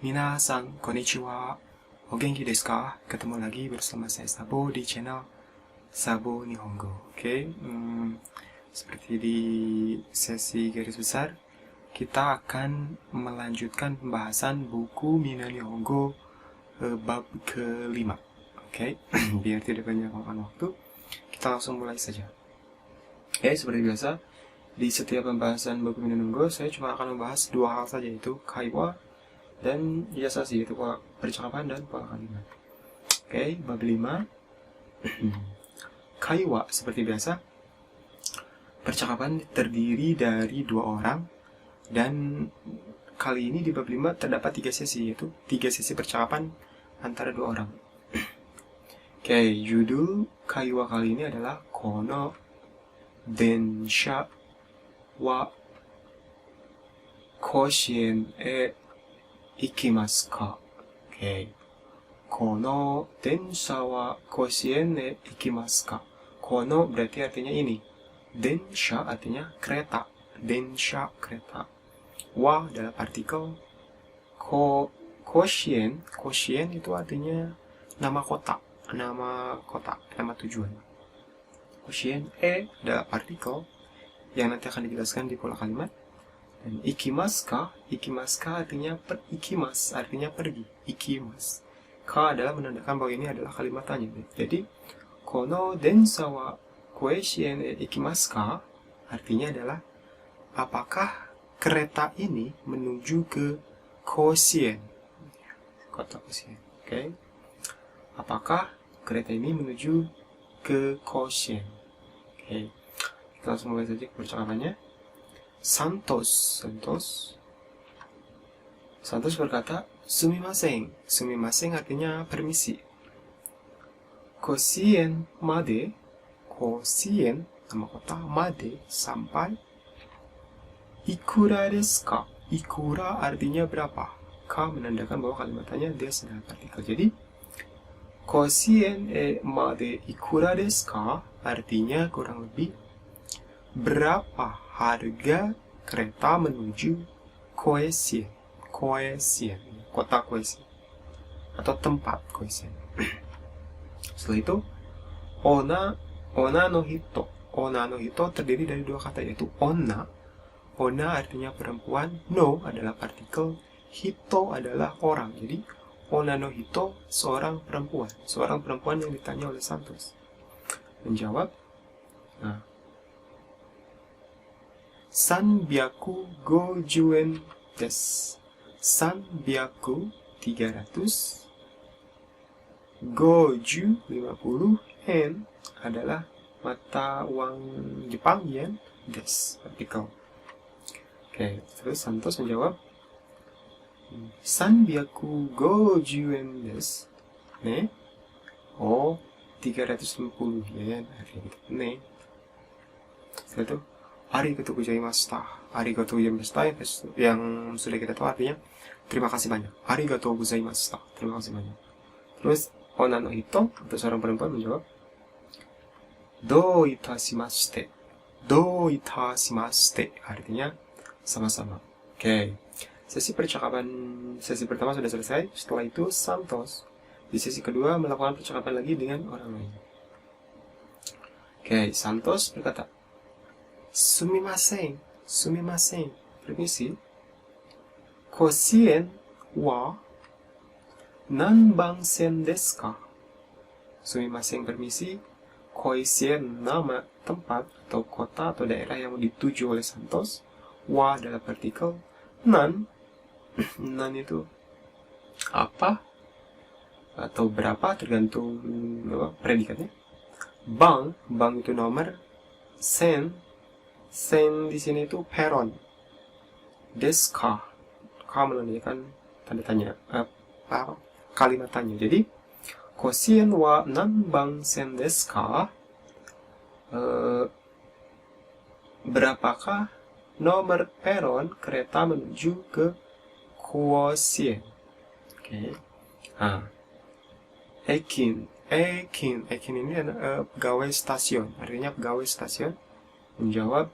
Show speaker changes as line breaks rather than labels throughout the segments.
Minasan, konnichiwa. O genki desu ka? Ketemu lagi bersama saya Sabo di channel Sabo Nihongo. Oke, seperti di sesi garis besar, kita akan melanjutkan pembahasan buku Mina Nihongo bab ke-5. Oke, biar tidak banyak makan waktu, kita langsung mulai saja. Oke, seperti biasa, di setiap pembahasan buku Mina Nihongo, saya cuma akan membahas dua hal saja, yaitu kaiwa dan yasasi, yaitu pola percakapan dan pola kalimat. Oke, bab 5. Kaiwa, seperti biasa, percakapan terdiri dari dua orang, dan kali ini di bab 5 terdapat 3 sesi, yaitu 3 sesi percakapan antara dua orang. Oke, judul kaiwa kali ini adalah Kono densha wa koshien e ikimasu ka? Oke. Kono densha wa koshien e ikimasu ka? Kono berarti artinya ini. Densha artinya kereta. Densha, kereta. Wa adalah partikel. Koshien itu artinya nama kota. Nama tujuan. Koshien e adalah partikel yang nanti akan dijelaskan di pola kalimat. Dan ikimasu ka artinya ikimas, artinya pergi. Ikimas. Ka adalah menandakan bahwa ini adalah kalimat tanya. Jadi, kono densha wa koshien e ikimasu ka artinya adalah, apakah kereta ini menuju ke Koshien? Kota Koshien. Oke. Apakah kereta ini menuju ke Koshien? Oke. Kita langsung mulai saja percakapannya. Santos berkata, sumimasen. Sumimasen artinya permisi. Koshien made, Koshien nama kota, made sampai. Ikura desu ka? Ikura artinya berapa? Ka menandakan bahwa kalimatnya desu adalah partikel. Jadi, Koshien e made ikura desu ka artinya kurang lebih, berapa harga kereta menuju Koshien? Koshien, kota Koshien, atau tempat Koshien. Setelah itu, ona no hito. Ona no hito terdiri dari dua kata, yaitu ona. Ona artinya perempuan, no adalah partikel, hito adalah orang. Jadi, ona no hito, seorang perempuan. Seorang perempuan yang ditanya oleh Santos. Menjawab, nah, 350 yen desu. 300, 50 yen adalah mata uang Jepang, yen, desu, partikel. Oke, terus Santos menjawab, 350 yen desu. Ne? Oh, 350 yen. Ne? Setelah itu, arigatou gozaimashita. Arigatou gozaimashita yang sudah kita tahu artinya terima kasih banyak. Arigatou gozaimashita. Terima kasih banyak. Terus, ona no hito, untuk seorang perempuan menjawab, dou itashimashite. Dou itashimashite artinya sama-sama. Oke. Sesi pertama sudah selesai. Setelah itu, Santos di sesi kedua melakukan percakapan lagi dengan orang lain. Oke, Santos berkata, sumimasen, permisi. Koshien wa nanban sen desu ka? Sumimasen, permisi. Koshien, nama tempat atau kota atau daerah yang dituju oleh Santos. Wa adalah partikel. Nan itu apa atau berapa, tergantung predikatnya. Bang itu nomor. Sen di sini itu peron. Desu ka? Ka menandakan tanda tanya, kalimat tanya. Jadi, Koshien wa nanban sen desu ka? Berapakah nomor peron kereta menuju ke Koshien? Oke. Ekin ini adalah pegawai stasiun. Artinya pegawai stasiun menjawab,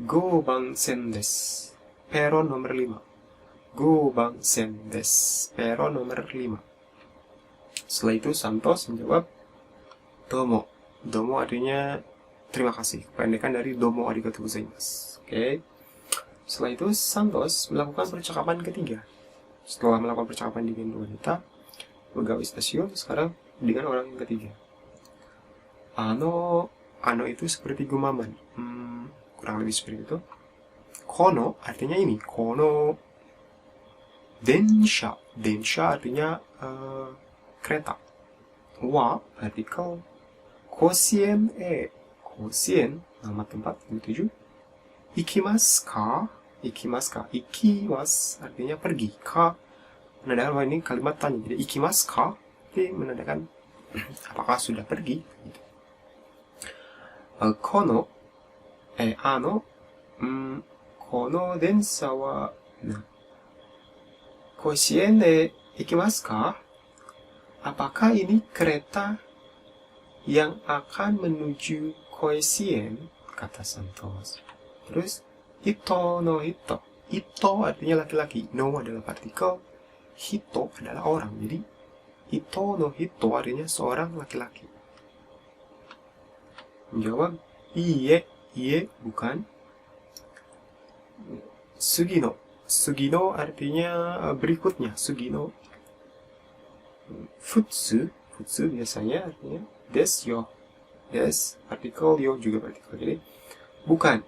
5 ban sen desu. Peron nomor 5. 5番線です。peron nomor 5. Setelah itu Santos menjawab domo. Domo artinya terima kasih, kependekan dari domo arigatou gozaimasu. Oke. Setelah itu Santos melakukan percakapan ketiga. Setelah melakukan percakapan dengan wanita pegawai stasiun, sekarang dengan orang yang ketiga. Ano itu seperti gumaman. Kurang lebih seperti itu. Kono artinya ini. Kono densha. Densha artinya kereta. Wa artikel. Kosien Kosien nama tempat yang dituju. Ikimasu ka. Ikimasu ka. Ikimasu artinya pergi. Ka menandakan bahwa ini kalimat tanya. Jadi ikimasu ka itu menandakan apakah sudah pergi. Gitu. Kono kono densha wa Kosien de ikimasu ka? Apakah ini kereta yang akan menuju Koisien? Kata Santos. Terus hito no hito. Hito artinya laki-laki. No adalah partikel. Hito adalah orang. Jadi hito no hito artinya seorang laki-laki. Menjawab iye bukan. Sugino. Sugino artinya berikutnya. Sugino. Futsu biasanya artinya des yo. Des partikel, yo juga partikel. Jadi bukan.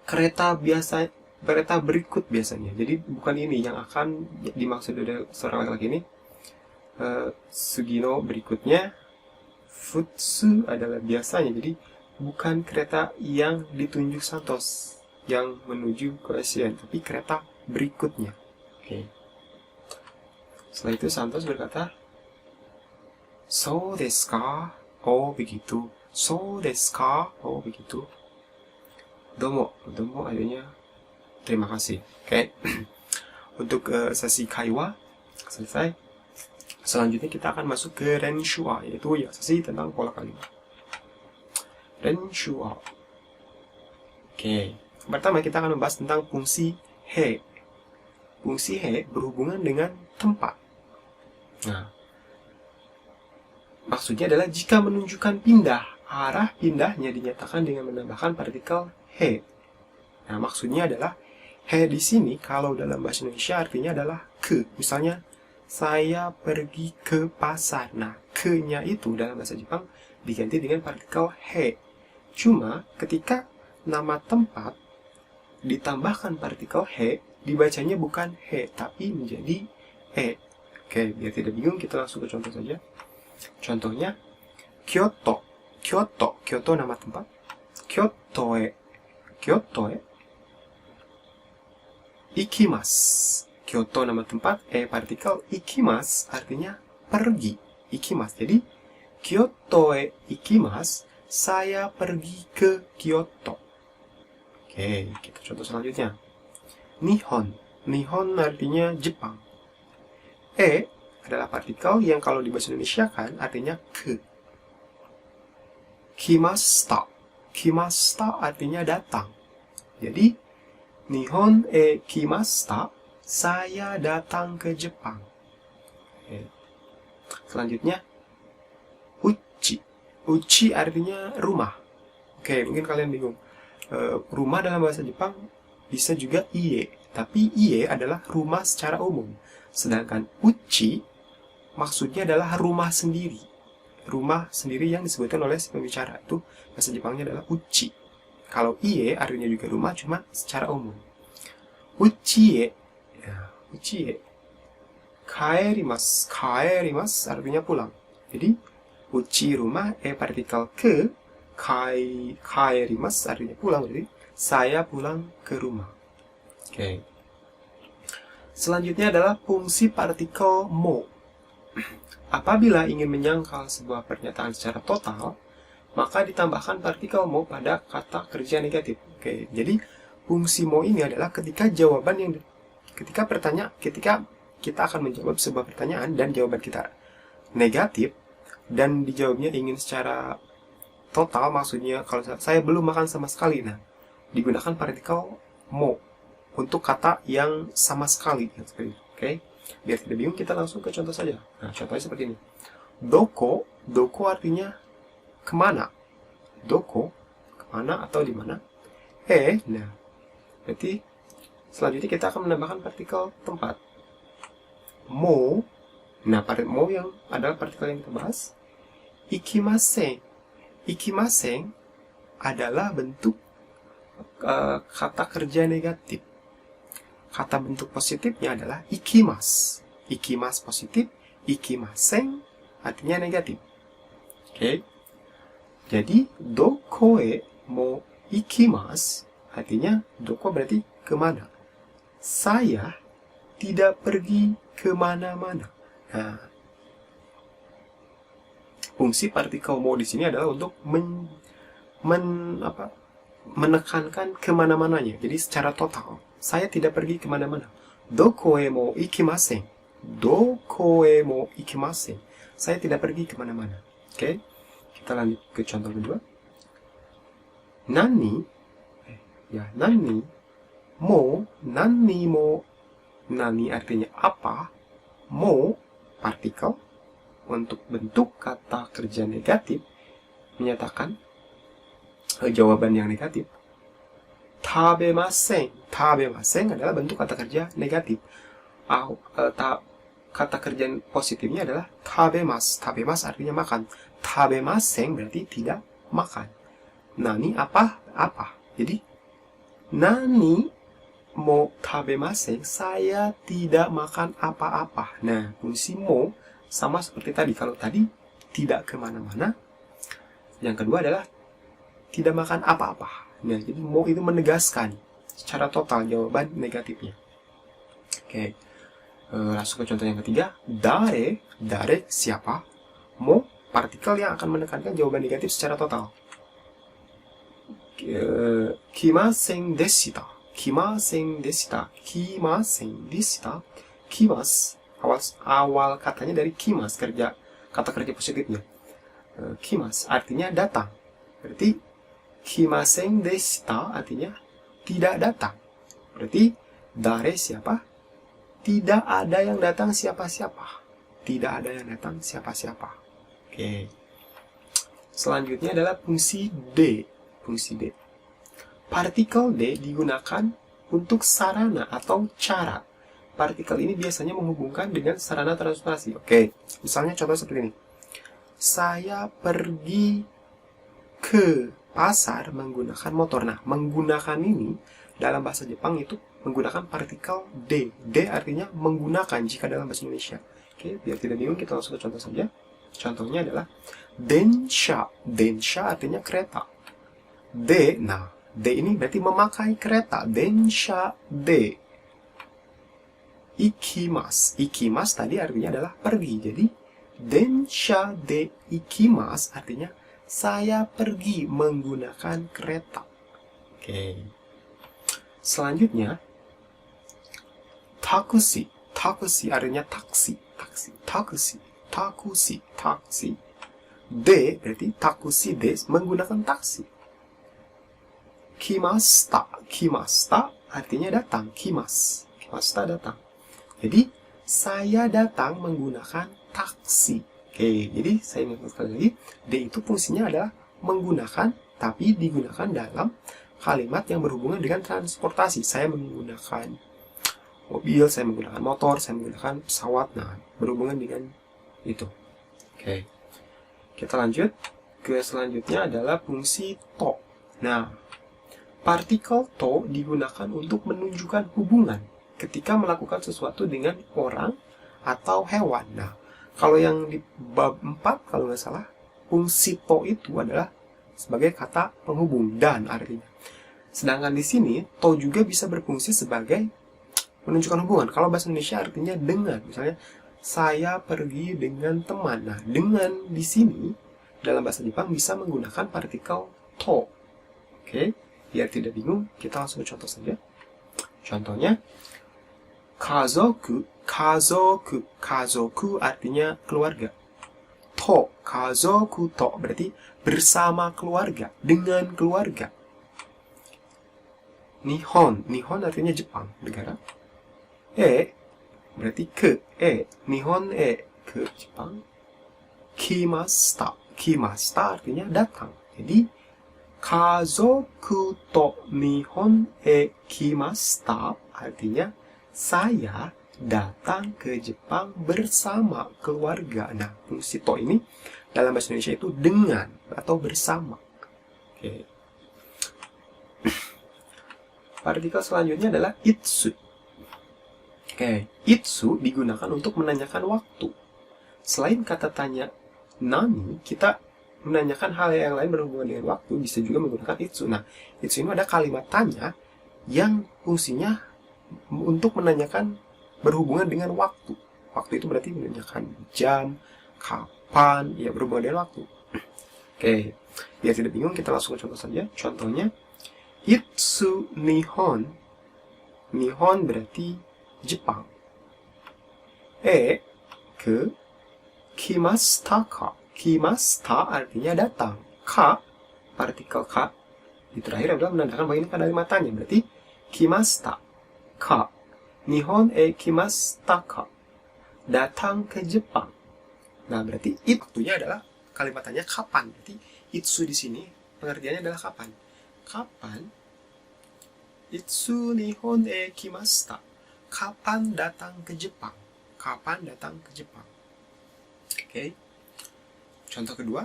Kereta berikut biasanya. Jadi bukan ini yang akan dimaksud oleh seorang laki-laki ini. Sugino berikutnya. Futsu adalah biasanya. Jadi bukan kereta yang ditunjuk Santos yang menuju ke Koisien, tapi kereta berikutnya. Oke. Setelah itu Santos berkata, "So desu ka?" Oh begitu. "So desu ka?" Oh begitu. Domo artinya terima kasih. Oke. Untuk sesi kaiwa selesai. Selanjutnya kita akan masuk ke renshua, yaitu ya sesi tentang pola kalimat. Renshua. Oke. Pertama kita akan membahas tentang fungsi he. Fungsi he berhubungan dengan tempat. Nah, maksudnya adalah jika menunjukkan pindah, arah pindahnya dinyatakan dengan menambahkan partikel he. Nah, maksudnya adalah he di sini kalau dalam bahasa Indonesia artinya adalah ke. Misalnya, saya pergi ke pasar. Nah, ke-nya itu dalam bahasa Jepang diganti dengan partikel he. Cuma ketika nama tempat ditambahkan partikel he, dibacanya bukan he, tapi menjadi e. Oke, biar tidak bingung, kita langsung ke contoh saja. Contohnya, Kyoto. Kyoto nama tempat. Kyoto e ikimasu. Kyoto nama tempat, partikel, ikimasu artinya pergi. Ikimasu. Jadi, Kyoto e ikimasu, saya pergi ke Kyoto. Oke, kita contoh selanjutnya. Nihon artinya Jepang. Adalah partikel yang kalau di bahasa Indonesia kan artinya ke. Kimasta artinya datang. Jadi, Nihon e kimasta, saya datang ke Jepang. Oke. Selanjutnya, Uchi artinya rumah. Oke, mungkin kalian bingung. Rumah dalam bahasa Jepang bisa juga iye. Tapi iye adalah rumah secara umum. Sedangkan uchi maksudnya adalah rumah sendiri. Rumah sendiri yang disebutkan oleh si pembicara. Itu bahasa Jepangnya adalah uchi. Kalau iye artinya juga rumah, cuma secara umum. Uchiye. Uchiye. Kaerimasu. Kaerimasu artinya pulang. Jadi, uchi rumah, partikel ke. Kaerimasu artinya pulang. Jadi, saya pulang ke rumah. Oke. Selanjutnya adalah fungsi partikel mo. Apabila ingin menyangkal sebuah pernyataan secara total, maka ditambahkan partikel mo pada kata kerja negatif. Oke, jadi fungsi mo ini adalah ketika kita akan menjawab sebuah pertanyaan dan jawaban kita negatif dan dijawabnya ingin secara total, maksudnya kalau saya belum makan sama sekali, nah digunakan partikel mo untuk kata yang sama sekali. Oke? Biar tidak bingung, kita langsung ke contoh saja. Nah, contohnya seperti ini. Doko, doko artinya kemana. Doko, kemana atau di mana. Nah, berarti selanjutnya kita akan menambahkan partikel tempat. Mo, nah mo yang adalah partikel yang kita bahas. Ikimasen, ikimasen adalah bentuk kata kerja negatif. Kata bentuk positifnya adalah ikimas. Ikimas positif, ikimasen artinya negatif. Oke. Jadi dokoe mo ikimas artinya doko berarti kemana. Saya tidak pergi kemana-mana. Nah, fungsi partikel mo di sini adalah untuk menekankan kemana-mananya. Jadi secara total, saya tidak pergi kemana-mana. Dokoe mo ikimasen. Dokoe mo ikimasen. Saya tidak pergi kemana-mana. Oke, kita lanjut ke contoh kedua. Nani, nani mo, nani artinya apa, mo partikel untuk bentuk kata kerja negatif menyatakan jawaban yang negatif. Tabemasen, tabemasen adalah bentuk kata kerja negatif. Kata kerja positifnya adalah tabemas. Tabemas artinya makan. Tabemasen berarti tidak makan. Nani apa? Apa. Jadi nani mo tabemasen, saya tidak makan apa-apa. Nah, fungsi mo sama seperti tadi. Kalau tadi tidak kemana-mana, yang kedua adalah tidak makan apa-apa. Nah, jadi mo itu menegaskan secara total jawaban negatifnya. Oke, langsung ke contoh yang ketiga. Dare, dare siapa? Mo partikel yang akan menekankan jawaban negatif secara total. Kimasen deshita. Kimasen deshita. Kimasen deshita. Kimas. Awal katanya dari kimas, kata kerja positifnya. Kimas artinya datang. Berarti kimasen deshita artinya tidak datang. Berarti dare siapa? Tidak ada yang datang siapa-siapa. Tidak ada yang datang siapa-siapa. Oke. Selanjutnya adalah fungsi D. Fungsi D. Partikel D digunakan untuk sarana atau cara. Partikel ini biasanya menghubungkan dengan sarana transportasi. Oke, misalnya contoh seperti ini. Saya pergi ke pasar menggunakan motor. Nah, menggunakan ini dalam bahasa Jepang itu menggunakan partikel D. D artinya menggunakan jika dalam bahasa Indonesia. Oke, biar tidak bingung kita langsung ke contoh saja. Contohnya adalah densha. Densha artinya kereta. D, nah D ini berarti memakai kereta. Densha D. Ikimas. Ikimas tadi artinya adalah pergi. Jadi densha de ikimas artinya saya pergi menggunakan kereta. Oke. Selanjutnya takusi. Takusi artinya taksi. Taksi. Takusi. Takusi. Taksi. D berarti takusi de menggunakan taksi. Kimasta. Kimasta artinya datang. Kimas. Kimasta datang. Jadi, saya datang menggunakan taksi. Oke, jadi saya ingatkan sekali lagi. D itu fungsinya adalah menggunakan, tapi digunakan dalam kalimat yang berhubungan dengan transportasi. Saya menggunakan mobil, saya menggunakan motor, saya menggunakan pesawat. Nah, berhubungan dengan itu. Oke, kita lanjut. Ke selanjutnya adalah fungsi to. Nah, partikel to digunakan untuk menunjukkan hubungan ketika melakukan sesuatu dengan orang atau hewan. Nah, kalau yang di bab 4, kalau nggak salah, fungsi to itu adalah sebagai kata penghubung, dan artinya. Sedangkan di sini, to juga bisa berfungsi sebagai menunjukkan hubungan. Kalau bahasa Indonesia artinya dengan. Misalnya, saya pergi dengan teman. Nah, dengan di sini, dalam bahasa Jepang bisa menggunakan partikel to. Oke, biar tidak bingung, kita langsung ke contoh saja. Contohnya, kazoku. Kazoku. Kazoku artinya keluarga. To. Kazoku to. Berarti bersama keluarga. Dengan keluarga. Nihon artinya Jepang, negara. Berarti ke. Nihon ke Jepang. Kimasta artinya datang. Jadi kazoku to Nihon kimasta artinya saya datang ke Jepang bersama keluarga. Nah, fungsi to ini dalam bahasa Indonesia itu dengan atau bersama. Oke. Partikel selanjutnya adalah itsu. Oke, itsu digunakan untuk menanyakan waktu. Selain kata tanya nani, kita menanyakan hal yang lain berhubungan dengan waktu, bisa juga menggunakan itsu. Nah, itsu ini ada kalimat tanya yang fungsinya untuk menanyakan berhubungan dengan waktu. Waktu itu berarti menanyakan jam, kapan, ya berhubungan dengan waktu. Oke, biar tidak bingung kita langsung ke contoh saja. Contohnya, itsu nihon. Nihon berarti Jepang. Ke kimasta ka. Kimasta artinya datang. Ka, partikel ka, di terakhir adalah menandakan bahwa ini kalimat tanya. Berarti kimasta ka. Nihon kimasta ka. Datang ke Jepang. Nah, berarti itunya adalah kalimat tanya kapan. Berarti itsu di sini pengertiannya adalah kapan. Kapan? Itsu nihon kimasta. Kapan datang ke Jepang? Kapan datang ke Jepang? Oke. Contoh kedua,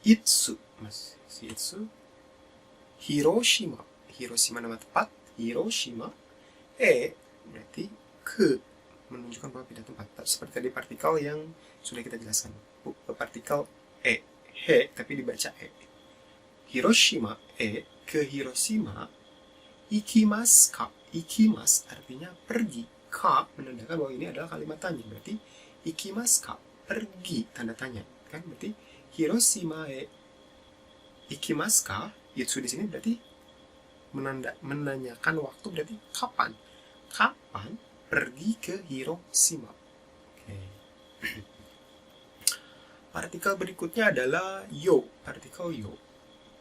itsu. Mas, si itsu. Hiroshima. Hiroshima nama tempat. Hiroshima. Berarti ke. Menunjukkan bahwa pindah tempat. Seperti tadi partikel yang sudah kita jelaskan. Partikel he, tapi dibaca Hiroshima, ke Hiroshima. Ikimasu ka. Ikimas artinya pergi. Ka menandakan bahwa ini adalah kalimat tanya. Berarti ikimasu ka, pergi, tanda tanya. Kan berarti Hiroshima ikimasu ka. Itsu di sini berarti menanyakan waktu, berarti kapan? Kapan pergi ke Hiroshima? Oke. Partikel berikutnya adalah yo. Partikel yo.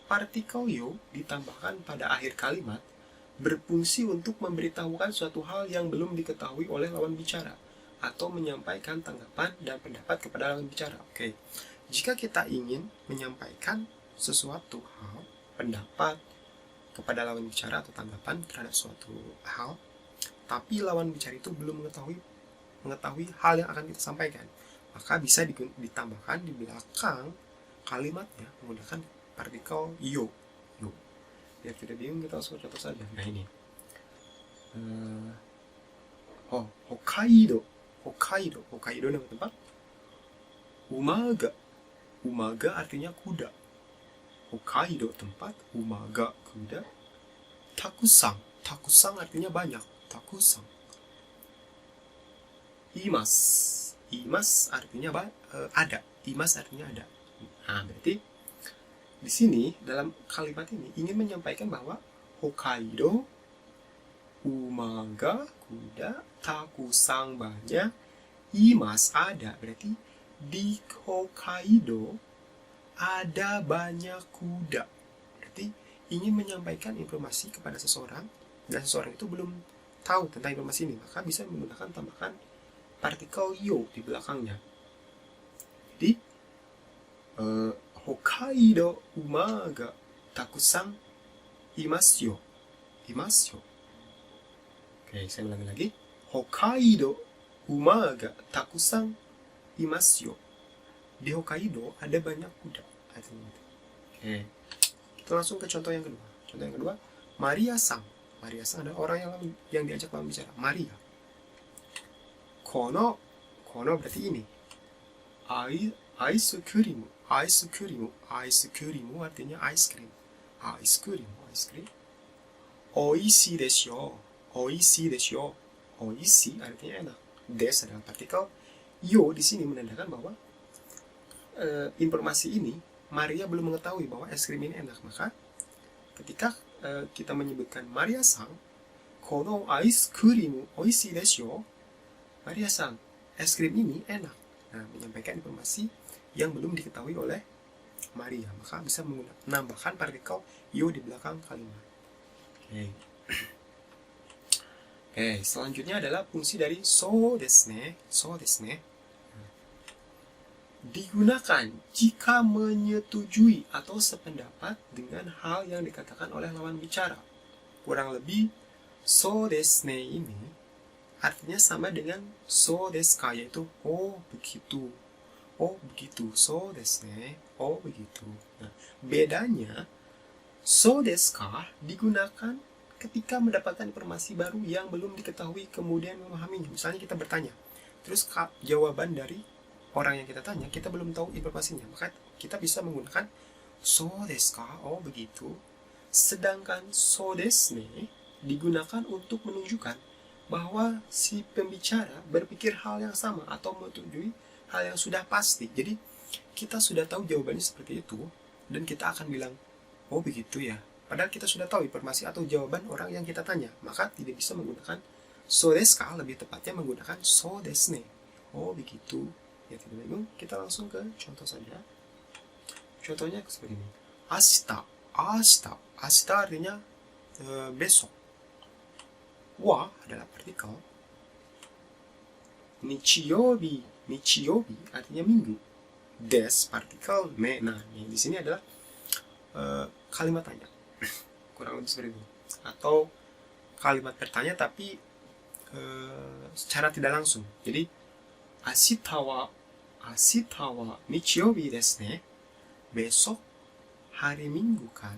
Partikel yo ditambahkan pada akhir kalimat berfungsi untuk memberitahukan suatu hal yang belum diketahui oleh lawan bicara atau menyampaikan tanggapan dan pendapat kepada lawan bicara. Oke. Jika kita ingin menyampaikan sesuatu hal, pendapat kepada lawan bicara atau tanggapan terhadap suatu hal, tapi lawan bicara itu belum mengetahui hal yang akan kita sampaikan, maka bisa ditambahkan di belakang kalimatnya menggunakan partikel yo. Biar tidak bingung, kita langsung contoh saja. Nah ini, Hokkaido. Hokkaido nama tempat. Umaga artinya kuda. Hokkaido tempat, umaga kuda. Takusang artinya banyak. Takusang. Imas artinya ada. Imas artinya ada. Nah, berarti di sini dalam kalimat ini ingin menyampaikan bahwa Hokkaido, umaga kuda, takusang banyak, imas ada. Berarti di Hokkaido ada banyak kuda. Berarti ingin menyampaikan informasi kepada seseorang dan seseorang itu belum tahu tentang informasi ini, maka bisa menggunakan tambahkan partikel yo di belakangnya. Jadi Hokkaido umaga takusang imasu yo. Oke, saya ulangi lagi. Hokkaido umaga takusang imasu yo. Di Hokkaido ada banyak kuda. Oke. Kita langsung ke contoh yang kedua. Contoh yang kedua, Maria-san. Maria-san adalah orang yang diajak lawan bicara. Maria. Kono berarti ini. Ice cream artinya ice cream. Oishii desho. Oishii artinya enak. Des adalah partikel. Yo di sini menandakan bahwa informasi ini Maria belum mengetahui bahwa es krim ini enak. Maka ketika kita menyebutkan Maria-san, kono ice cream oishii desho. Maria-san, es krim ini enak. Nah, menyampaikan informasi yang belum diketahui oleh Maria, maka bisa menambahkan partikel yo di belakang kalimat. Oke. Selanjutnya adalah fungsi dari so desu ne. So desu ne. Digunakan jika menyetujui atau sependapat dengan hal yang dikatakan oleh lawan bicara. Kurang lebih so desu ne ini artinya sama dengan so desu ka, yaitu oh begitu. Oh begitu, so desu ne. Oh begitu. Nah, bedanya so desu ka digunakan ketika mendapatkan informasi baru yang belum diketahui kemudian memahaminya. Misalnya kita bertanya, terus jawaban dari orang yang kita tanya, kita belum tahu informasinya, maka kita bisa menggunakan so desu ka, oh begitu. Sedangkan so desu ne digunakan untuk menunjukkan bahwa si pembicara berpikir hal yang sama atau menyetujui hal yang sudah pasti. Jadi kita sudah tahu jawabannya seperti itu dan kita akan bilang, oh begitu ya. Padahal kita sudah tahu informasi atau jawaban orang yang kita tanya, maka tidak bisa menggunakan so desu ka, lebih tepatnya menggunakan so desu ne. Oh begitu. Ya tidak bingung, kita langsung ke contoh saja. Contohnya seperti ini. Ashita, ashita, ashita artinya besok. Wa adalah partikel. Nichiyobi, nichiyobi artinya minggu. Des partikel me. Nah, yang di sini adalah kalimat tanya. Kurang lebih seperti itu. Atau kalimat bertanya tapi secara tidak langsung. Jadi ashita wa nichiyobi desu ne. Besok hari Minggu kan?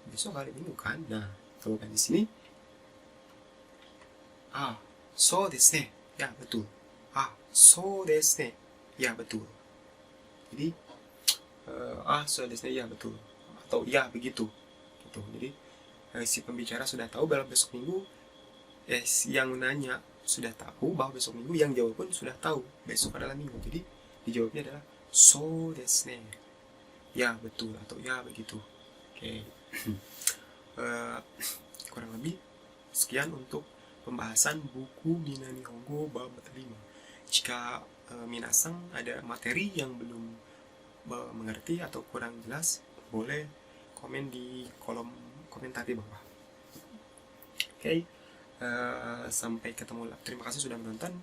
Besok hari Minggu kan? Nah, tuliskan di sini. So desu ne. Ya, betul. So desu ne. Ya, betul. Jadi so desu ne, ya betul. Atau ya begitu. Gitu. Jadi si pembicara sudah tahu bahwa besok Minggu, yang nanya sudah tahu bahwa besok Minggu, yang jawab pun sudah tahu besok adalah Minggu. Jadi dijawabnya adalah so desu ne. Ya betul atau ya begitu. Oke. Kurang lebih sekian untuk pembahasan buku Mina Nihongo bab 5. Jika minasang ada materi yang belum mengerti atau kurang jelas, boleh komen di kolom komentar di bawah. Oke. Sampai ketemu lagi. Terima kasih sudah menonton.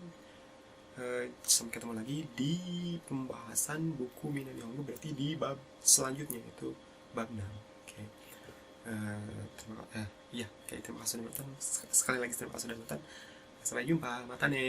Sampai ketemu lagi di pembahasan buku Mina Nihongo, berarti di bab selanjutnya, yaitu bab 6. Oke. Terima kasih sudah menonton. Sekali lagi terima kasih sudah menonton. Sampai jumpa. Mata ne.